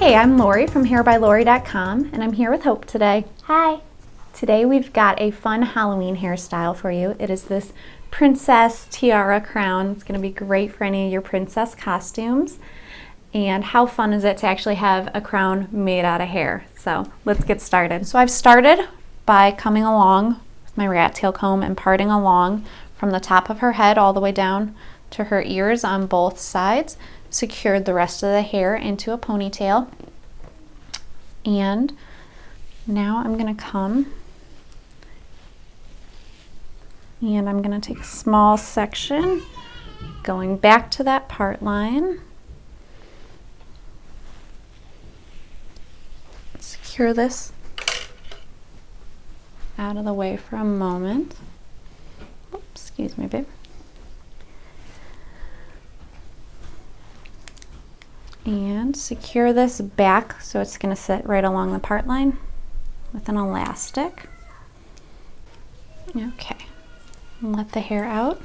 Hey, I'm Lori from hairbylori.com, and I'm here with Hope today. Hi. Today we've got a fun Halloween hairstyle for you. It is this princess tiara crown. It's going to be great for any of your princess costumes. And how fun is it to actually have a crown made out of hair? So let's get started. So I've started by coming along with my rat tail comb and parting along from the top of her head all the way down to her ears on both sides. Secured the rest of the hair into a ponytail. And now I'm going to come and I'm going to take a small section going back to that part line. Secure this out of the way for a moment. Oops, excuse me, babe. And secure this back so it's going to sit right along the part line with an elastic. Okay, and let the hair out.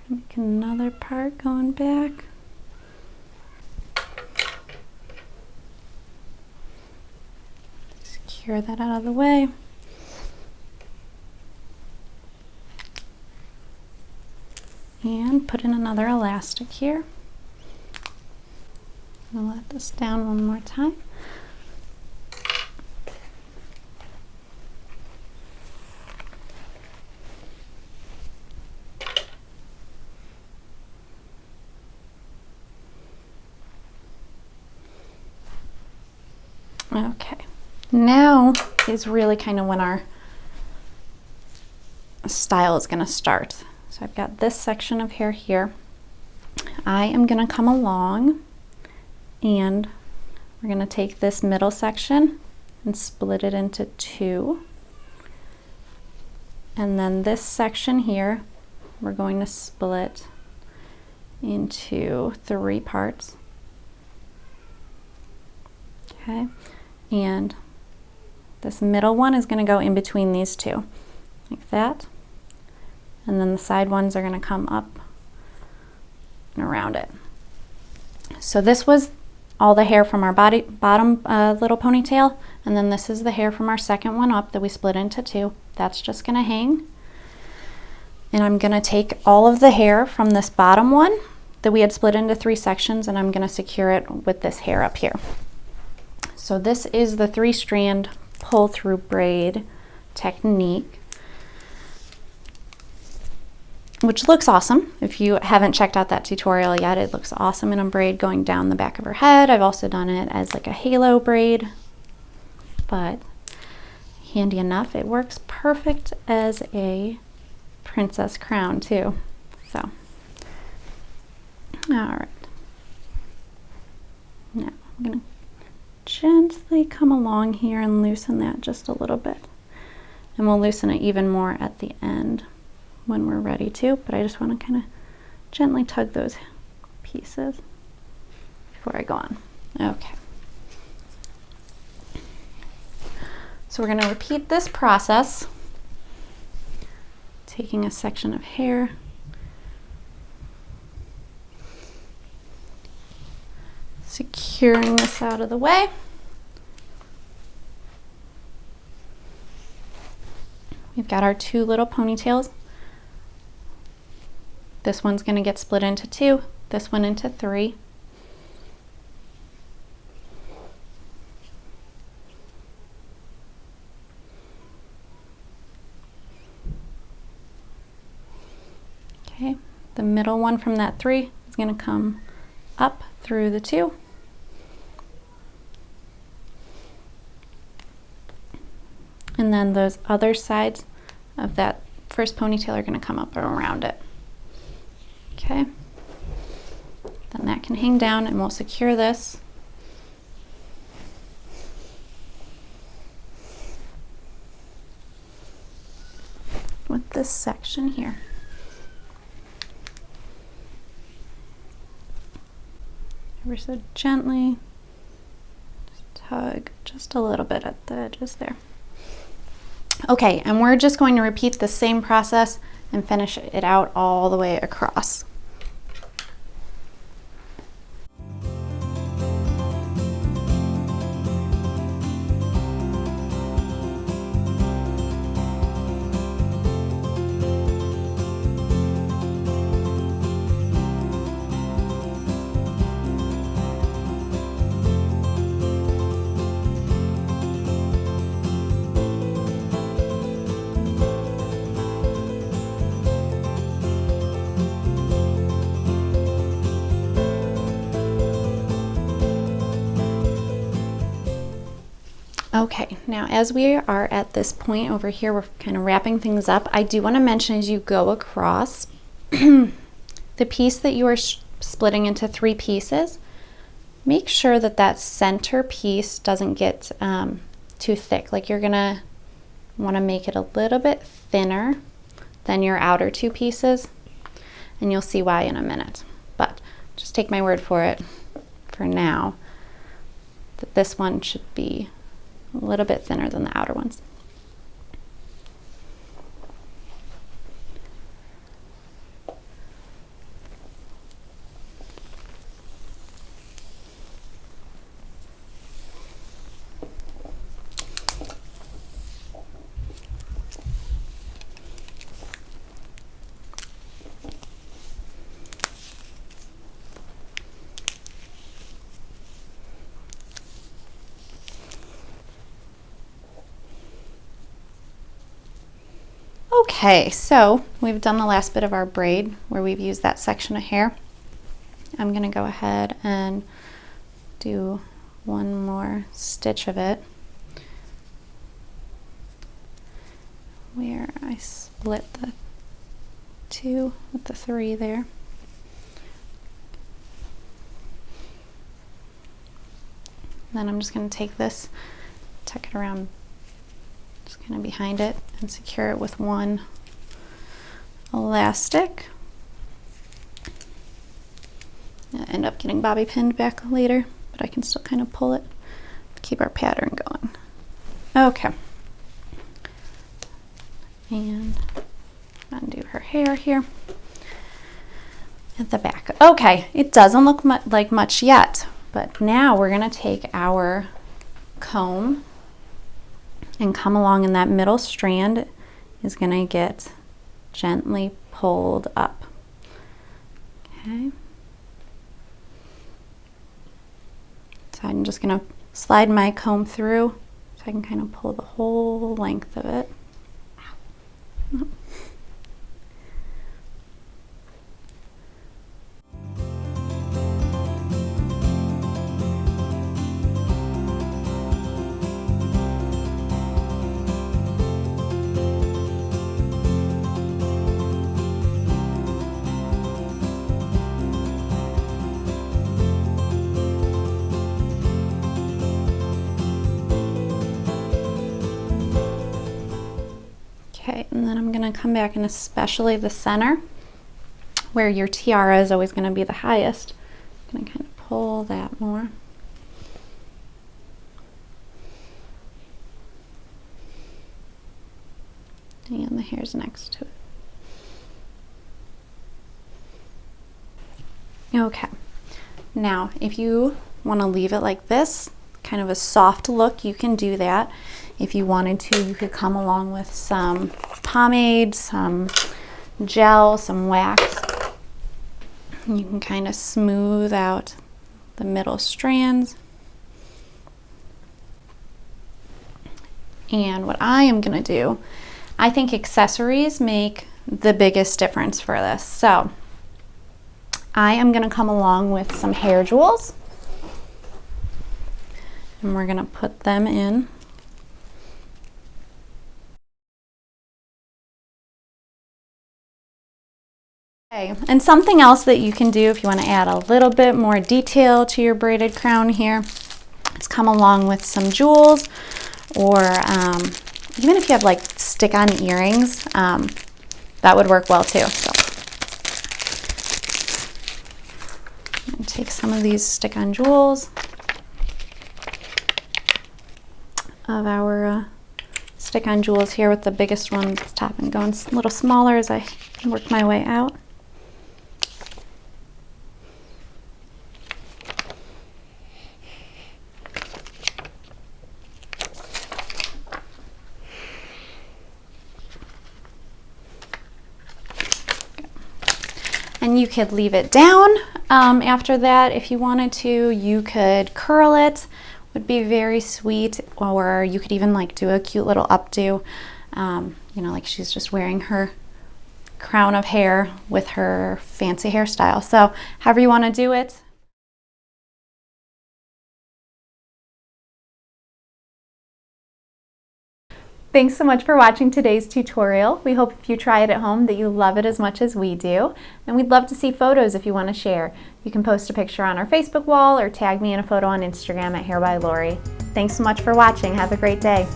Make another part going back. Secure that out of the way. And put in another elastic here. I'll let this down one more time. Okay, now is really kind of when our style is going to start. So I've got this section of hair here. I am going to come along and we're going to take this middle section and split it into two. And then this section here, we're going to split into three parts. Okay, and this middle one is going to go in between these two, like that. And then the side ones are going to come up and around it. So this was all the hair from our bottom little ponytail, and then this is the hair from our second one up that we split into two. That's just going to hang. And I'm going to take all of the hair from this bottom one that we had split into three sections, and I'm going to secure it with this hair up here. So this is the 3-strand pull-through braid technique, which looks awesome. If you haven't checked out that tutorial yet, it looks awesome in a braid going down the back of her head. I've also done it as like a halo braid, but handy enough. It works perfect as a princess crown too. So, all right. Now I'm gonna gently come along here and loosen that just a little bit. And we'll loosen it even more at the end when we're ready to, but I just want to kind of gently tug those pieces before I go on. Okay. So we're going to repeat this process, taking a section of hair, securing this out of the way. We've got our two little ponytails. This one's going to get split into two, this one into three. Okay, the middle one from that three is going to come up through the two. And then those other sides of that first ponytail are going to come up around it. Okay, then that can hang down and we'll secure this. With this section here. Ever so gently, just tug just a little bit at the edges there. Okay, and we're just going to repeat the same process and finish it out all the way across. Okay, now as we are at this point over here, we're kind of wrapping things up. I do want to mention as you go across, the piece that you are splitting into 3 pieces, make sure that that center piece doesn't get too thick. Like you're gonna want to make it a little bit thinner than your outer 2 pieces, and you'll see why in a minute. But just take my word for it for now that this one should be a little bit thinner than the outer ones. Okay, so we've done the last bit of our braid where we've used that section of hair. I'm going to go ahead and do one more stitch of it where I split the 2 with the 3 there. Then I'm just going to take this, tuck it around just kind of behind it and secure it with one elastic. I'll end up getting bobby pinned back later, but I can still kind of pull it to keep our pattern going. Okay. And undo her hair here at the back. Okay, it doesn't look like much yet, but now we're going to take our comb and come along, and that middle strand is going to get gently pulled up. Okay. So I'm just going to slide my comb through so I can kind of pull the whole length of it. Okay, and then I'm going to come back, and especially the center where your tiara is always going to be the highest. I'm going to kind of pull that more. And the hair's next to it. Okay, now if you want to leave it like this, kind of a soft look, you can do that. If you wanted to, you could come along with some pomade, some gel, some wax. You can kind of smooth out the middle strands. And what I am going to do, I think accessories make the biggest difference for this. So I am going to come along with some hair jewels, and we're going to put them in. Okay, and something else that you can do if you want to add a little bit more detail to your braided crown here is come along with some jewels, or even if you have like stick-on earrings, that would work well too. So I'm going to take some of these stick-on jewels of our stick-on jewels here, with the biggest one at the top, and going a little smaller as I work my way out. And you could leave it down after that if you wanted to. You could curl it, would be very sweet, or you could even like do a cute little updo, you know, like she's just wearing her crown of hair with her fancy hairstyle. So however you want to do it. Thanks so much for watching today's tutorial. We hope if you try it at home that you love it as much as we do. And we'd love to see photos if you want to share. You can post a picture on our Facebook wall or tag me in a photo on Instagram at Hair by Lori. Thanks so much for watching. Have a great day.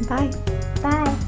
Bye. Bye.